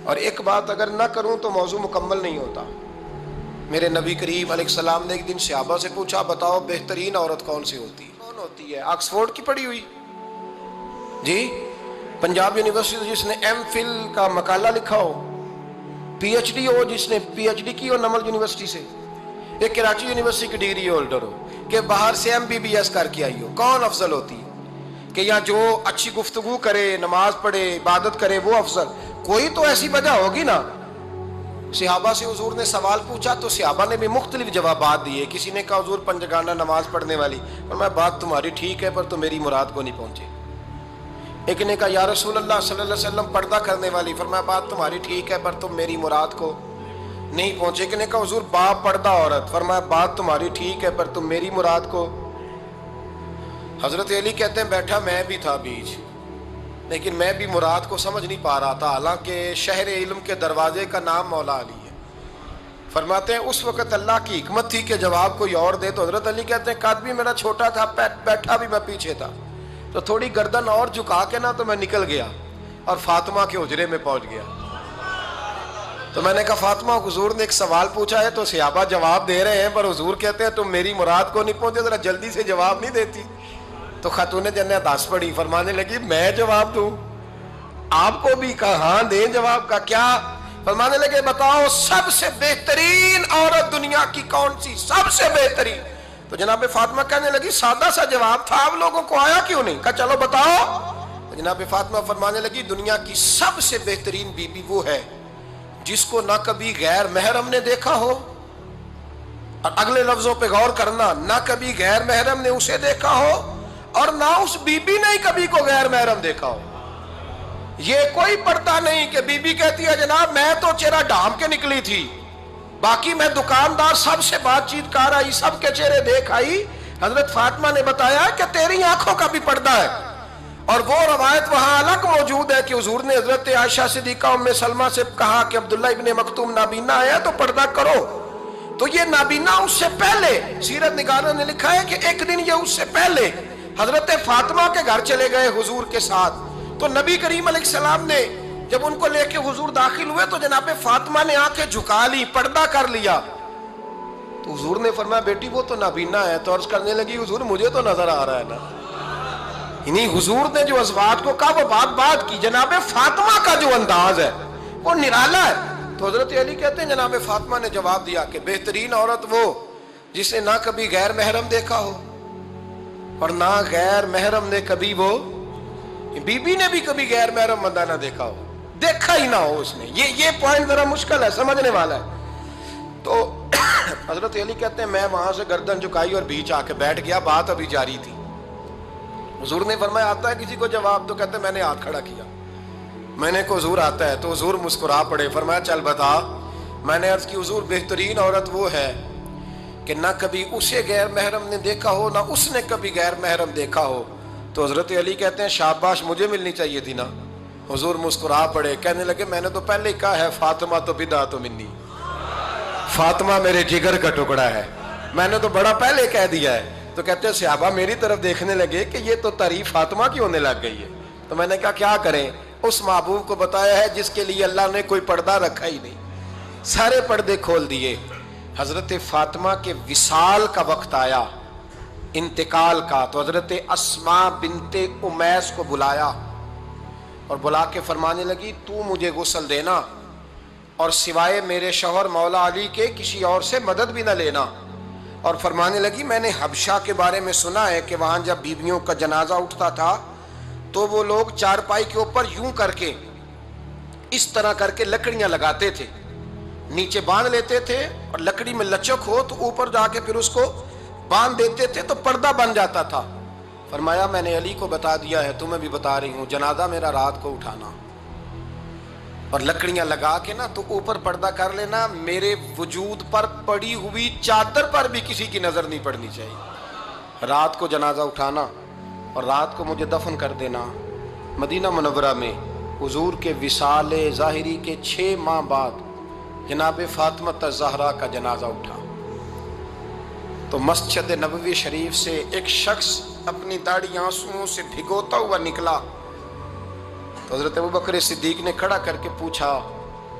اور ایک بات اگر نہ کروں تو موضوع مکمل نہیں ہوتا۔ میرے نبی کریم علیہ السلام نے ایک دن صحابہ سے پوچھا بتاؤ بہترین عورت کون سی ہوتی ہے؟ کون ہوتی ہے؟ آکسفورڈ کی پڑھی ہوئی جی، پنجاب یونیورسٹی جس نے ایم فل کا مقالہ لکھا ہو، پی ایچ ڈی ہو جس نے پی ایچ ڈی کی ہو نمل یونیورسٹی سے، ایک کراچی یونیورسٹی کی ڈگری ہولڈر ہو کہ باہر سے ایم بی بی ایس کر کے آئی ہو، کون افضل ہوتی ہے؟ کہ یا جو اچھی گفتگو کرے، نماز پڑھے، عبادت کرے وہ افضل؟ کوئی تو ایسی وجہ ہوگی نا۔ صحابہ سے حضور نے سوال پوچھا تو صحابہ نے بھی مختلف جوابات دیے۔ کسی نے کہا حضور پنجگانہ نماز پڑھنے والی، فرمایا بات تمہاری ٹھیک ہے پر تم میری مراد کو نہیں پہنچے۔ ایک نے کہا یا رسول اللہ صلی اللہ علیہ وسلم پردہ کرنے والی، فرمایا بات تمہاری ٹھیک ہے پر تم میری مراد کو نہیں پہنچے۔ ایک نے کہا حضور با پردہ عورت، فرمایا بات تمہاری ٹھیک ہے پر تم میری مراد کو۔ حضرت علی کہتے ہیں بیٹھا میں بھی تھا بیچ، لیکن میں بھی مراد کو سمجھ نہیں پا رہا تھا، حالانکہ شہر علم کے دروازے کا نام مولا علی ہے۔ فرماتے ہیں اس وقت اللہ کی حکمت تھی کہ جواب کوئی اور دے، تو حضرت علی کہتے ہیں قد بھی میرا چھوٹا تھا، بیٹھا بھی میں پیچھے تھا، تو تھوڑی گردن اور جھکا کے نا تو میں نکل گیا اور فاطمہ کے حجرے میں پہنچ گیا۔ تو میں نے کہا فاطمہ حضور نے ایک سوال پوچھا ہے تو صحابہ جواب دے رہے ہیں پر حضور کہتے ہیں تم میری مراد کو نہیں پہنچے، ذرا جلدی سے جواب نہیں دیتی؟ تو خاتون جنت ہنس پڑی، فرمانے لگی میں جواب دوں؟ آپ کو بھی کہا ہاں دیں جواب کا کیا؟ فرمانے لگے بتاؤ سب سے بہترین عورت دنیا کی کون سی، سب سے بہترین؟ تو جناب فاطمہ کہنے لگی سادہ سا جواب تھا، آپ لوگوں کو آیا کیوں نہیں؟ کہا چلو بتاؤ۔ تو جناب فاطمہ فرمانے لگی دنیا کی سب سے بہترین بی بی وہ ہے جس کو نہ کبھی غیر محرم نے دیکھا ہو، اور اگلے لفظوں پہ غور کرنا، نہ کبھی غیر محرم نے اسے دیکھا ہو اور نہ اس بی بی نے ہی کبھی کو غیر محرم دیکھا ہو۔ یہ کوئی پڑتا نہیں کہ بی بی کہتی ہے جناب میں تو چہرہ ڈھانپ کے نکلی تھی، باقی میں دکاندار سب سے بات چیت کر آئی، سب کے چہرے دیکھ آئی۔ حضرت فاطمہ نے بتایا کہ تیری آنکھوں کا بھی پردہ ہے، اور وہ روایت وہاں الگ موجود ہے کہ حضور نے حضرت عائشہ صدیقہ ام سلمہ سے کہا کہ عبداللہ ابن مکتوم نابینا آیا تو پردہ کرو، تو یہ نابینا اس سے پہلے سیرت نگاروں نے لکھا ہے کہ ایک دن یہ اس سے پہلے حضرت فاطمہ کے گھر چلے گئے حضور کے ساتھ، تو نبی کریم علیہ السلام نے جب ان کو لے کے حضور داخل ہوئے تو جناب فاطمہ نے آنکھیں جھکا لی، پردہ کر لیا۔ تو حضور نے فرمایا بیٹی وہ تو نابینا ہے، تو عرض کرنے لگی حضور مجھے تو نظر آ رہا ہے نا۔ یعنی حضور نے جو ازواج کو کہا وہ بات کی، جناب فاطمہ کا جو انداز ہے وہ نرالا ہے۔ تو حضرت علی کہتے ہیں جناب فاطمہ نے جواب دیا کہ بہترین عورت وہ جسے نہ کبھی غیر محرم دیکھا ہو اور نہ غیر محرم نے کبھی، وہ بی بی نے بھی کبھی غیر محرم بندہ نہ دیکھا ہو، دیکھا ہی نہ ہو اس نے۔ یہ پوائنٹ ذرا مشکل ہے، سمجھنے والا ہے۔ تو حضرت علی کہتے ہیں میں وہاں سے گردن جھکائی اور بیچ آ کے بیٹھ گیا، بات ابھی جاری تھی۔ حضور نے فرمایا آتا ہے کسی کو جواب؟ تو کہتے ہیں میں نے ہاتھ کھڑا کیا، میں نے کو حضور آتا ہے، تو حضور مسکرا پڑے، فرمایا چل بتا۔ میں نے عرض کی حضور بہترین عورت وہ ہے کہ نہ کبھی اسے غیر محرم نے دیکھا ہو نہ اس نے کبھی غیر محرم دیکھا ہو۔ تو حضرت علی کہتے ہیں شاباش مجھے ملنی چاہیے تھی نا۔ حضور مسکرا پڑے، کہنے لگے میں نے تو پہلے ہی کہا ہے فاطمہ تو بدعت منی، فاطمہ میرے جگر کا ٹکڑا ہے، میں نے تو بڑا پہلے کہہ دیا ہے۔ تو کہتے ہیں صحابہ میری طرف دیکھنے لگے کہ یہ تو تعریف فاطمہ کی ہونے لگ گئی ہے۔ تو میں نے کہا کیا کریں؟ اس محبوب کو بتایا ہے جس کے لیے اللہ نے کوئی پردہ رکھا ہی نہیں، سارے پردے کھول دیے۔ حضرت فاطمہ کے وصال کا وقت آیا، انتقال کا، تو حضرت اسماء بنت امیس کو بلایا اور بلا کے فرمانے لگی تو مجھے غسل دینا اور سوائے میرے شوہر مولا علی کے کسی اور سے مدد بھی نہ لینا۔ اور فرمانے لگی میں نے حبشہ کے بارے میں سنا ہے کہ وہاں جب بیویوں کا جنازہ اٹھتا تھا تو وہ لوگ چارپائی کے اوپر یوں کر کے اس طرح کر کے لکڑیاں لگاتے تھے، نیچے باندھ لیتے تھے اور لکڑی میں لچک ہو تو اوپر جا کے پھر اس کو باندھ دیتے تھے تو پردہ بن جاتا تھا۔ فرمایا میں نے علی کو بتا دیا ہے، تمہیں بھی بتا رہی ہوں، جنازہ میرا رات کو اٹھانا اور لکڑیاں لگا کے نا تو اوپر پردہ کر لینا، میرے وجود پر پڑی ہوئی چادر پر بھی کسی کی نظر نہیں پڑنی چاہیے۔ رات کو جنازہ اٹھانا اور رات کو مجھے دفن کر دینا۔ مدینہ منورہ میں حضور کے وصال ظاہری کے 6 ماہ بعد جناب فاطمہ الزہرا کا جنازہ اٹھا، تو مسجد نبوی شریف سے ایک شخص اپنی داڑھی آنسوؤں سے بھگوتا ہوا نکلا، تو حضرت ابوبکر صدیق نے کھڑا کر کے پوچھا